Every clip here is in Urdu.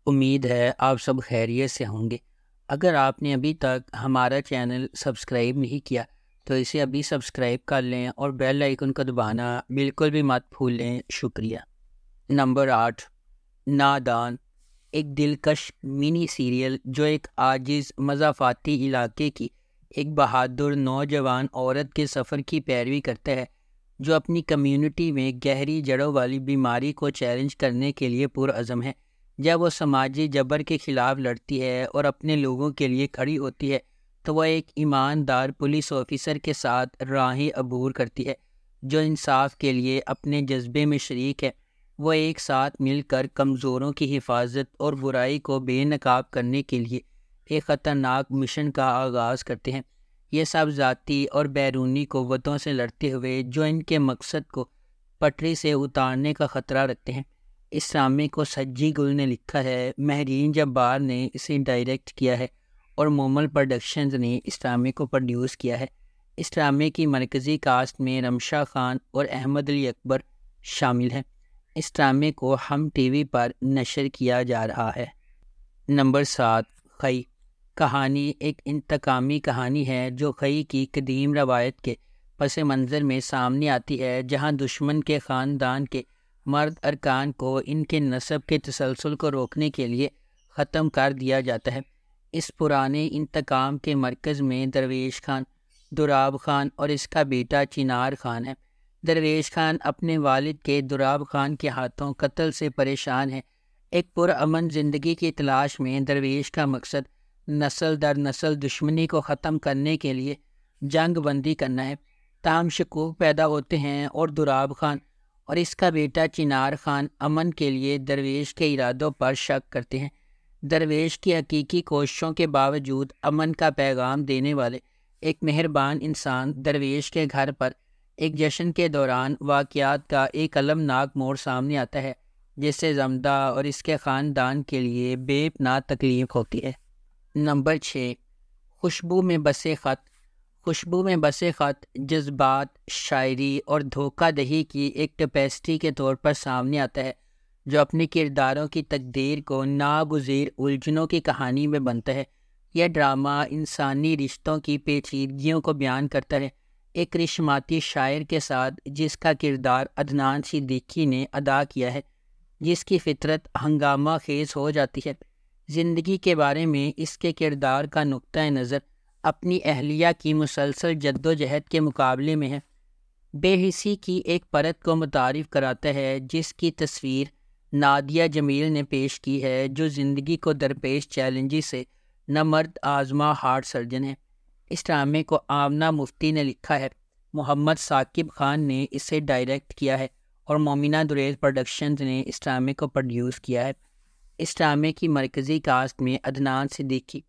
امید ہے آپ سب خیریت سے ہوں گے۔ اگر آپ نے ابھی تک ہمارا چینل سبسکرائب نہیں کیا تو اسے ابھی سبسکرائب کر لیں اور بیل آئیکن کو دبانا بالکل بھی مت بھولیں۔ شکریہ۔ نمبر 8، نادان، ایک دلکش منی سیریل جو ایک عاجز مضافاتی علاقے کی ایک بہادر نوجوان عورت کے سفر کی پیروی کرتا ہے جو اپنی کمیونٹی میں گہری جڑوں والی بیماری کو چیلنج کرنے کے لیے پرعزم ہے۔ جب وہ سماجی جبر کے خلاف لڑتی ہے اور اپنے لوگوں کے لیے کھڑی ہوتی ہے تو وہ ایک ایماندار پولیس آفیسر کے ساتھ راہیں عبور کرتی ہے جو انصاف کے لیے اپنے جذبے میں شریک ہے۔ وہ ایک ساتھ مل کر کمزوروں کی حفاظت اور برائی کو بے نقاب کرنے کے لیے ایک خطرناک مشن کا آغاز کرتے ہیں۔ یہ سب ذاتی اور بیرونی قوتوں سے لڑتے ہوئے جو ان کے مقصد کو پٹری سے اتارنے کا خطرہ رکھتے ہیں۔ اس ڈرامے کو سجی گل نے لکھا ہے، مہرین جبار نے اسے ڈائریکٹ کیا ہے اور مومل پروڈکشنز نے اس ڈرامے کو پروڈیوس کیا ہے۔ اس ڈرامے کی مرکزی کاسٹ میں رمشا خان اور احمد علی اکبر شامل ہیں۔ اس ڈرامے کو ہم ٹی وی پر نشر کیا جا رہا ہے۔ نمبر 7، خئی، کہانی ایک انتقامی کہانی ہے جو خئی کی قدیم روایت کے پس منظر میں سامنے آتی ہے، جہاں دشمن کے خاندان کے مرد ارکان کو ان کے نسب کے تسلسل کو روکنے کے لیے ختم کر دیا جاتا ہے۔ اس پرانے انتقام کے مرکز میں درویش خان، دراب خان اور اس کا بیٹا چنار خان ہے۔ درویش خان اپنے والد کے دراب خان کے ہاتھوں قتل سے پریشان ہے۔ ایک پرامن زندگی کی تلاش میں درویش کا مقصد نسل در نسل دشمنی کو ختم کرنے کے لیے جنگ بندی کرنا ہے۔ تاہم شکوک پیدا ہوتے ہیں اور دراب خان اور اس کا بیٹا چنار خان امن کے لیے درویش کے ارادوں پر شک کرتے ہیں۔ درویش کی حقیقی کوششوں کے باوجود امن کا پیغام دینے والے ایک مہربان انسان درویش کے گھر پر ایک جشن کے دوران واقعات کا ایک المناک موڑ سامنے آتا ہے جس سے زمدہ اور اس کے خاندان کے لیے بے پناہ تکلیف ہوتی ہے۔ نمبر 6، خوشبو میں بسے خط، خوشبو میں بسے خط جذبات، شاعری اور دھوکہ دہی کی ایک ٹیپسٹری کے طور پر سامنے آتا ہے جو اپنے کرداروں کی تقدیر کو ناگزیر الجھنوں کی کہانی میں بنتا ہے۔ یہ ڈرامہ انسانی رشتوں کی پیچیدگیوں کو بیان کرتا ہے، ایک کرشماتی شاعر کے ساتھ جس کا کردار عدنان صدیقی نے ادا کیا ہے، جس کی فطرت ہنگامہ خیز ہو جاتی ہے۔ زندگی کے بارے میں اس کے کردار کا نقطہ نظر اپنی اہلیہ کی مسلسل جد و جہد کے مقابلے میں ہے۔ بے حسی کی ایک پرت کو متعارف کراتا ہے جس کی تصویر نادیہ جمیل نے پیش کی ہے، جو زندگی کو درپیش چیلنجز سے نامرد آزما ہارٹ سرجن ہے۔ اس ڈرامے کو آمنہ مفتی نے لکھا ہے، محمد ثاقب خان نے اسے ڈائریکٹ کیا ہے اور مومنہ دریز پروڈکشنز نے اس ڈرامے کو پروڈیوس کیا ہے۔ اس ڈرامے کی مرکزی کاسٹ میں عدنان صدیقی،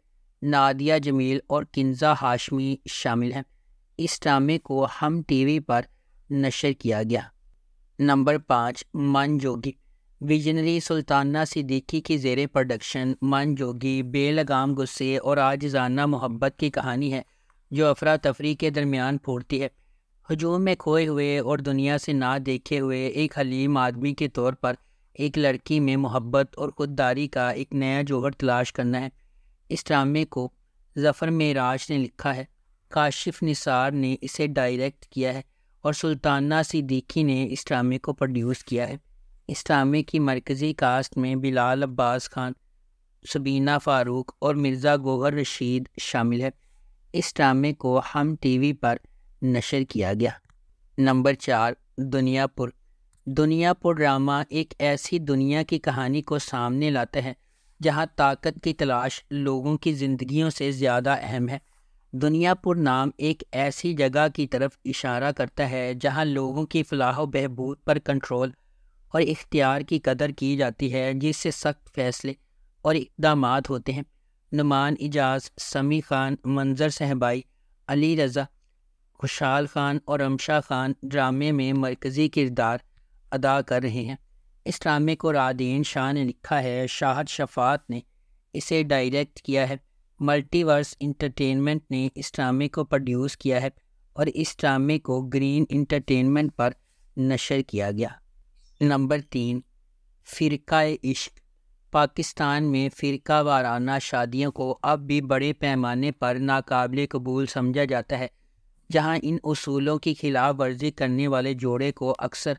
نادیہ جمیل اور کنزہ ہاشمی شامل ہیں۔ اس ڈرامے کو ہم ٹی وی پر نشر کیا گیا۔ نمبر 5، من جوگی، ویژنری سلطانہ صدیقی کی زیر پروڈکشن من جوگی بے لگام غصے اور عاجزانہ محبت کی کہانی ہے جو افراتفری کے درمیان پھوٹتی ہے۔ ہجوم میں کھوئے ہوئے اور دنیا سے نہ دیکھے ہوئے ایک حلیم آدمی کے طور پر ایک لڑکی میں محبت اور خودداری کا ایک نیا جوہر تلاش کرنا ہے۔ اس ڈرامے کو ظفر معراج نے لکھا ہے، کاشف نثار نے اسے ڈائریکٹ کیا ہے اور سلطانہ صدیقی نے اس ڈرامے کو پروڈیوس کیا ہے۔ اس ڈرامے کی مرکزی کاسٹ میں بلال عباس خان، سبینہ فاروق اور مرزا گوہر رشید شامل ہے۔ اس ڈرامے کو ہم ٹی وی پر نشر کیا گیا۔ نمبر 4، دنیا پر، دنیا پر ڈرامہ ایک ایسی دنیا کی کہانی کو سامنے لاتا ہے جہاں طاقت کی تلاش لوگوں کی زندگیوں سے زیادہ اہم ہے۔ دنیا پر نام ایک ایسی جگہ کی طرف اشارہ کرتا ہے جہاں لوگوں کی فلاح و بہبود پر کنٹرول اور اختیار کی قدر کی جاتی ہے، جس سے سخت فیصلے اور اقدامات ہوتے ہیں۔ نعمان اجاز، سمیع خان، منظر صاحبائی، علی رضا، خوشحال خان اور رمشا خان ڈرامے میں مرکزی کردار ادا کر رہے ہیں۔ اس ڈرامے کو رادین شاہ نے لکھا ہے، شاہد شفاعت نے اسے ڈائریکٹ کیا ہے، ملٹی ورس انٹرٹینمنٹ نے اس ڈرامے کو پروڈیوس کیا ہے اور اس ڈرامے کو گرین انٹرٹینمنٹ پر نشر کیا گیا۔ نمبر 3، فرقہ عشق، پاکستان میں فرقہ وارانہ شادیوں کو اب بھی بڑے پیمانے پر ناقابل قبول سمجھا جاتا ہے، جہاں ان اصولوں کی خلاف ورزی کرنے والے جوڑے کو اکثر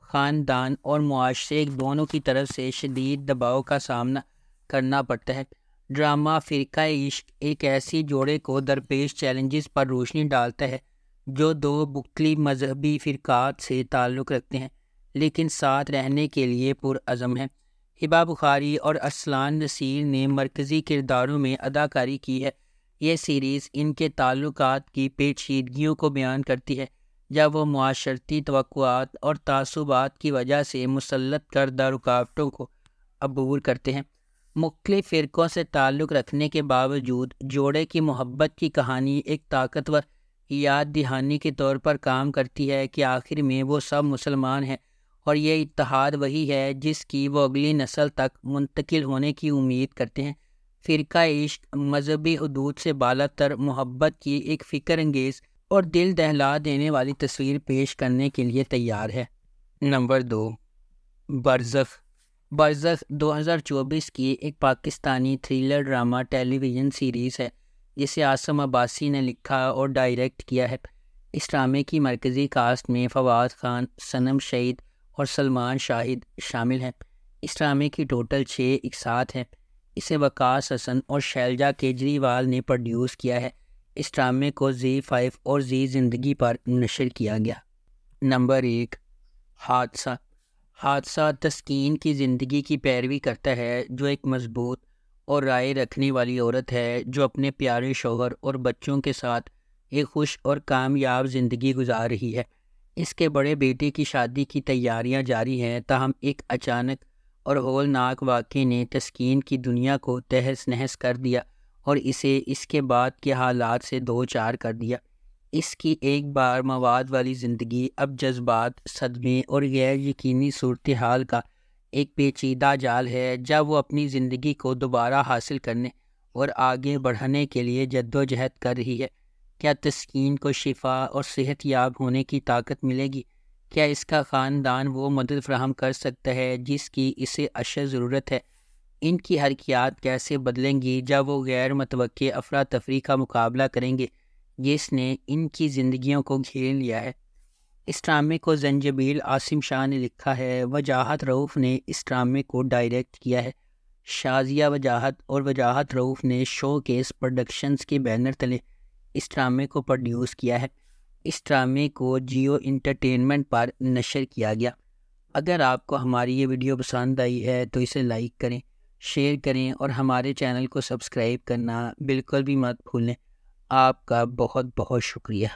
خاندان اور معاشرے دونوں کی طرف سے شدید دباؤ کا سامنا کرنا پڑتا ہے۔ ڈرامہ فرقہ عشق ایک ایسی جوڑے کو درپیش چیلنجز پر روشنی ڈالتا ہے جو دو مختلف مذہبی فرقات سے تعلق رکھتے ہیں لیکن ساتھ رہنے کے لیے پرعزم ہیں۔ ہبہ بخاری اور ارسلان نصیر نے مرکزی کرداروں میں اداکاری کی ہے۔ یہ سیریز ان کے تعلقات کی پیچیدگیوں کو بیان کرتی ہے جب وہ معاشرتی توقعات اور تعصبات کی وجہ سے مسلط کردہ رکاوٹوں کو عبور کرتے ہیں۔ مختلف فرقوں سے تعلق رکھنے کے باوجود جوڑے کی محبت کی کہانی ایک طاقتور یاد دہانی کے طور پر کام کرتی ہے کہ آخر میں وہ سب مسلمان ہیں اور یہ اتحاد وہی ہے جس کی وہ اگلی نسل تک منتقل ہونے کی امید کرتے ہیں۔ فرقہ عشق مذہبی حدود سے بالا تر محبت کی ایک فکر انگیز اور دل دہلا دینے والی تصویر پیش کرنے کے لیے تیار ہے۔ نمبر 2، برزخ۔ برزخ 2024 کی ایک پاکستانی تھرلر ڈرامہ ٹیلی ویژن سیریز ہے جسے عاصم عباسی نے لکھا اور ڈائریکٹ کیا ہے۔ اس ڈرامے کی مرکزی کاسٹ میں فواد خان، صنم شہید اور سلمان شاہد شامل ہیں۔ اس ڈرامے کی ٹوٹل 6 اقساط ہیں۔ اسے وقاص حسن اور شیلجا کیجریوال نے پروڈیوس کیا ہے۔ اس ڈرامے کو زی5 اور زی زندگی پر نشر کیا گیا۔ نمبر 1، حادثہ۔ حادثہ تسکین کی زندگی کی پیروی کرتا ہے جو ایک مضبوط اور رائے رکھنے والی عورت ہے جو اپنے پیارے شوہر اور بچوں کے ساتھ ایک خوش اور کامیاب زندگی گزار رہی ہے۔ اس کے بڑے بیٹے کی شادی کی تیاریاں جاری ہیں، تاہم ایک اچانک اور ہولناک واقعے نے تسکین کی دنیا کو تہس نہس کر دیا اور اسے اس کے بعد کے حالات سے دوچار کر دیا۔ اس کی ایک بار مواد والی زندگی اب جذبات، صدمے اور غیر یقینی صورتحال کا ایک پیچیدہ جال ہے جب وہ اپنی زندگی کو دوبارہ حاصل کرنے اور آگے بڑھانے کے لیے جدوجہد کر رہی ہے۔ کیا تسکین کو شفا اور صحت یاب ہونے کی طاقت ملے گی؟ کیا اس کا خاندان وہ مدد فراہم کر سکتا ہے جس کی اسے اشد ضرورت ہے؟ ان کی حرکیات کیسے بدلیں گی جب وہ غیر متوقع افراتفری کا مقابلہ کریں گے جس نے ان کی زندگیوں کو گھیر لیا ہے؟ اس ڈرامے کو زنجبیل عاصم شاہ نے لکھا ہے۔ وجاہت رؤف نے اس ڈرامے کو ڈائریکٹ کیا ہے۔ شازیہ وجاہت اور وجاہت رؤف نے شو کیس پروڈکشنز کے بینر تلے اس ڈرامے کو پروڈیوس کیا ہے۔ اس ڈرامے کو جیو انٹرٹینمنٹ پر نشر کیا گیا۔ اگر آپ کو ہماری یہ ویڈیو پسند آئی ہے تو اسے لائک کریں، شیئر کریں اور ہمارے چینل کو سبسکرائب کرنا بالکل بھی مت بھولیں۔ آپ کا بہت بہت شکریہ۔